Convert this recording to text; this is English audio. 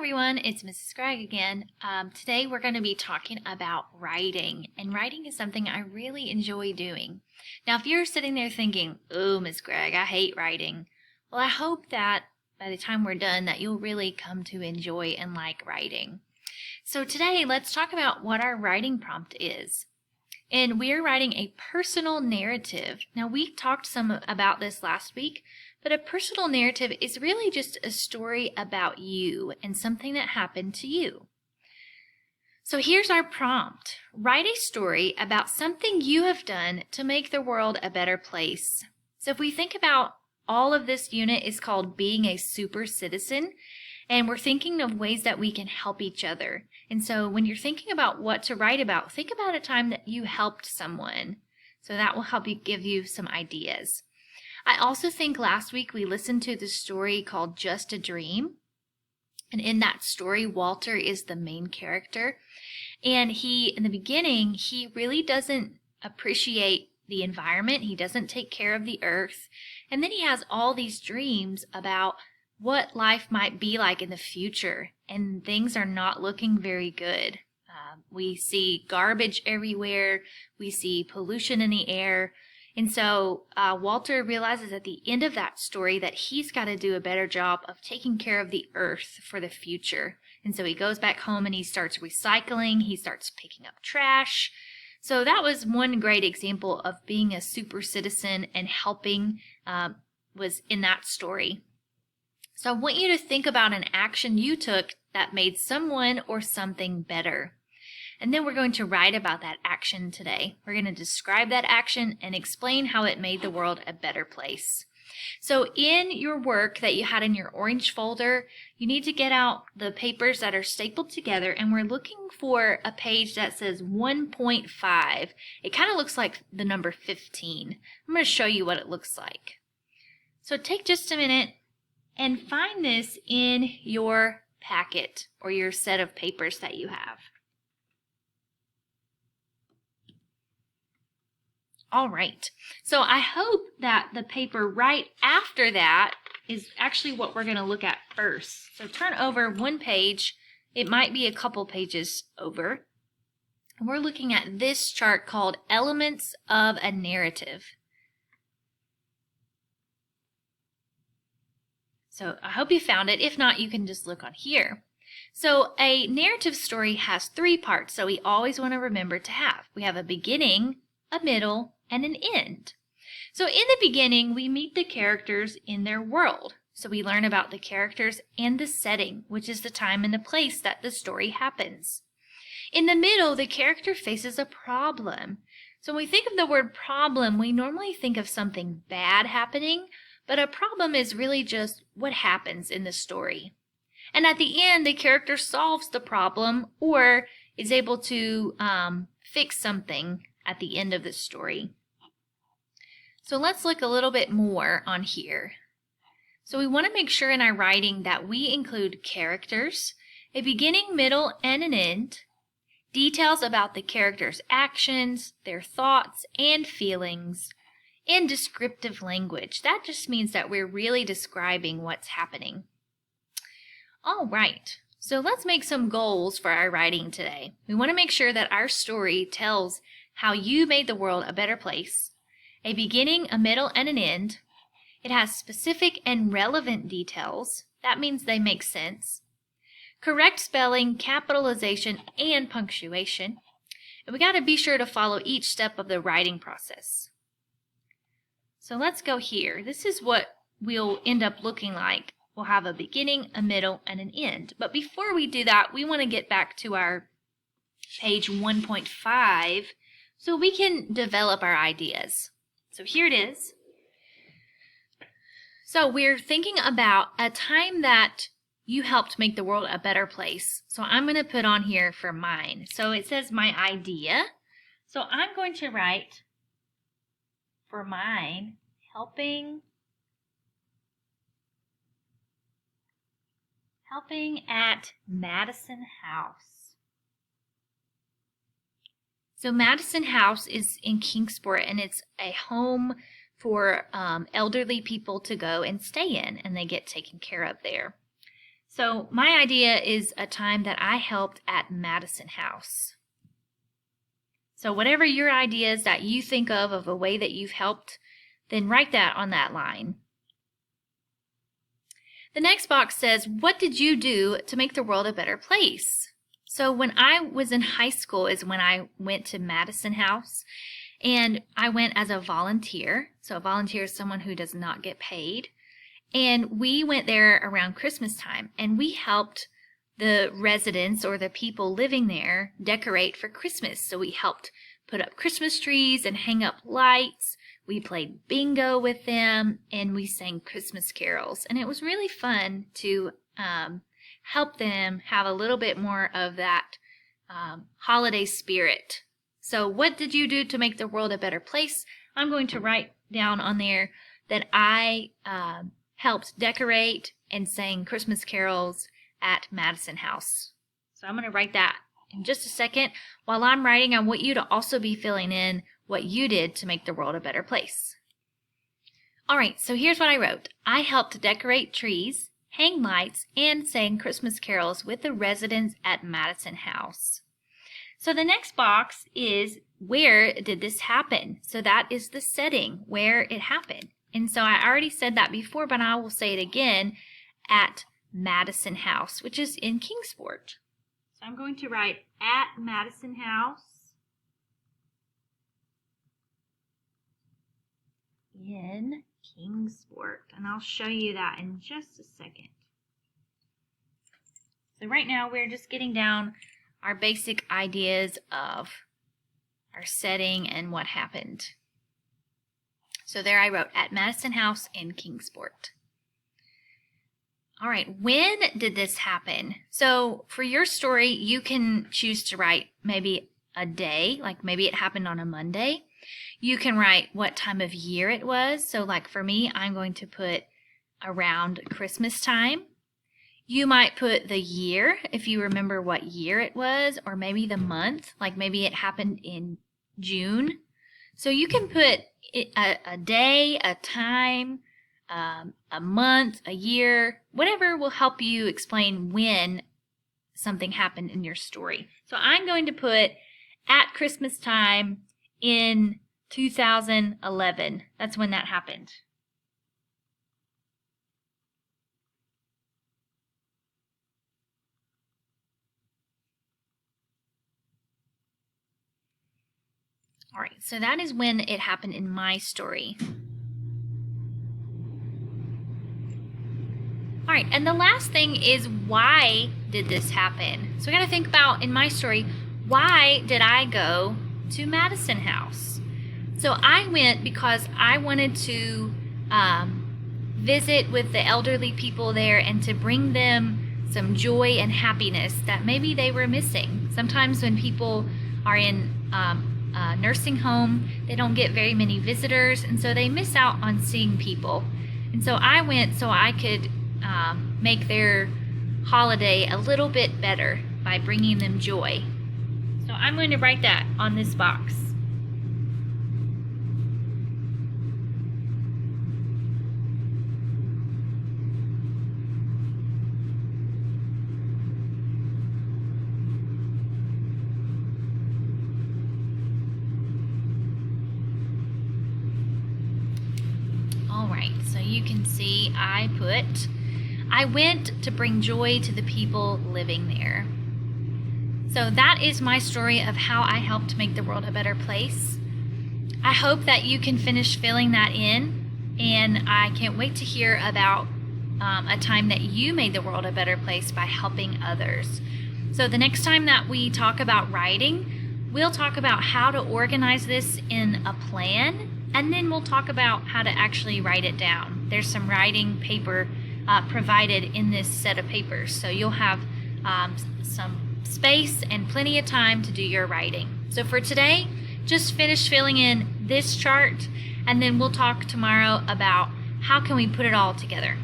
everyone, it's Mrs. Gregg again. Today we're going to be talking about writing, and writing is something I really enjoy doing. Now, if you're sitting there thinking, "Oh, Miss Gregg, I hate writing," well, I hope that by the time we're done that you'll really come to enjoy and like writing. So today, let's talk about what our writing prompt is. And we're writing a personal narrative. Now, we talked some about this last week, but a personal narrative is really just a story about you and something that happened to you. So here's our prompt. Write a story about something you have done to make the world a better place. So if we think about all of this unit is called being a super citizen, and we're thinking of ways that we can help each other. And so when you're thinking about what to write about, think about a time that you helped someone. So that will help you give you some ideas. I also think last week we listened to the story called Just a Dream. And in that story, Walter is the main character. And in the beginning, he really doesn't appreciate the environment. He doesn't take care of the earth. And then he has all these dreams about what life might be like in the future, and things are not looking very good. We see garbage everywhere. We see pollution in the air. And so Walter realizes at the end of that story that he's got to do a better job of taking care of the earth for the future. And so he goes back home and he starts recycling. He starts picking up trash. So that was one great example of being a super citizen and helping was in that story. So I want you to think about an action you took that made someone or something better. And then we're going to write about that action today. We're going to describe that action and explain how it made the world a better place. So in your work that you had in your orange folder, you need to get out the papers that are stapled together, and we're looking for a page that says 1.5. It kind of looks like the number 15. I'm going to show you what it looks like. So take just a minute and find this in your packet or your set of papers that you have. All right, so I hope that the paper right after that is actually what we're going to look at first. So turn over one page. It might be a couple pages over. And we're looking at this chart called Elements of a Narrative. So I hope you found it. If not, you can just look on here. So a narrative story has three parts, so we always want to remember to have. We have a beginning, a middle, and an end. So in the beginning, we meet the characters in their world. So we learn about the characters and the setting, which is the time and the place that the story happens. In the middle, the character faces a problem. So when we think of the word problem, we normally think of something bad happening, but a problem is really just what happens in the story. And at the end, the character solves the problem or is able to fix something at the end of the story. So let's look a little bit more on here. So we want to make sure in our writing that we include characters, a beginning, middle, and an end, details about the characters' actions, their thoughts and feelings, and descriptive language. That just means that we're really describing what's happening. All right, so let's make some goals for our writing today. We want to make sure that our story tells how you made the world a better place, a beginning, a middle, and an end. It has specific and relevant details. That means they make sense. Correct spelling, capitalization, and punctuation. And we got to be sure to follow each step of the writing process. So let's go here. This is what we'll end up looking like. We'll have a beginning, a middle, and an end. But before we do that, we want to get back to our page 1.5 so we can develop our ideas. So here it is. So we're thinking about a time that you helped make the world a better place. So I'm going to put on here for mine. So it says my idea. So I'm going to write for mine, helping at Madison House. So Madison House is in Kingsport, and it's a home for elderly people to go and stay in, and they get taken care of there. So my idea is a time that I helped at Madison House. So whatever your ideas that you think of a way that you've helped, then write that on that line. The next box says, what did you do to make the world a better place? So when I was in high school is when I went to Madison House, and I went as a volunteer. So a volunteer is someone who does not get paid. And we went there around Christmas time, and we helped the residents or the people living there decorate for Christmas. So we helped put up Christmas trees and hang up lights. We played bingo with them, and we sang Christmas carols. And it was really fun to help them have a little bit more of that holiday spirit. So what did you do to make the world a better place? I'm going to write down on there that I helped decorate and sang Christmas carols at Madison House. So I'm going to write that in just a second. While I'm writing, I want you to also be filling in what you did to make the world a better place. All right, so here's what I wrote. I helped decorate trees, hang lights, and sang Christmas carols with the residents at Madison House. So the next box is, where did this happen? So that is the setting, where it happened. And so I already said that before, but I will say it again, at Madison House, which is in Kingsport. So I'm going to write at Madison House in Kingsport. And I'll show you that in just a second. So right now we're just getting down our basic ideas of our setting and what happened. So there I wrote, at Madison House in Kingsport. All right, when did this happen? So for your story, you can choose to write maybe a day, like maybe it happened on a Monday. You can write what time of year it was. So like for me, I'm going to put around Christmas time. You might put the year, if you remember what year it was, or maybe the month, like maybe it happened in June. So you can put a day, a time, a month, a year, whatever will help you explain when something happened in your story. So I'm going to put at Christmas time in 2011. That's when that happened. All right, so that is when it happened in my story. All right, and the last thing is, why did this happen? So we got to think about, in my story, why did I go to Madison House? So I went because I wanted to visit with the elderly people there and to bring them some joy and happiness that maybe they were missing. Sometimes when people are in nursing home, they don't get very many visitors, and so they miss out on seeing people. And so I went so I could make their holiday a little bit better by bringing them joy. So I'm going to write that on this box. So you can see I went to bring joy to the people living there. So that is my story of how I helped make the world a better place. I hope that you can finish filling that in, and I can't wait to hear about a time that you made the world a better place by helping others. So the next time that we talk about writing, we'll talk about how to organize this in a plan, and then we'll talk about how to actually write it down. There's some writing paper provided in this set of papers, so you'll have some space and plenty of time to do your writing. So for today, just finish filling in this chart, and then we'll talk tomorrow about how can we put it all together.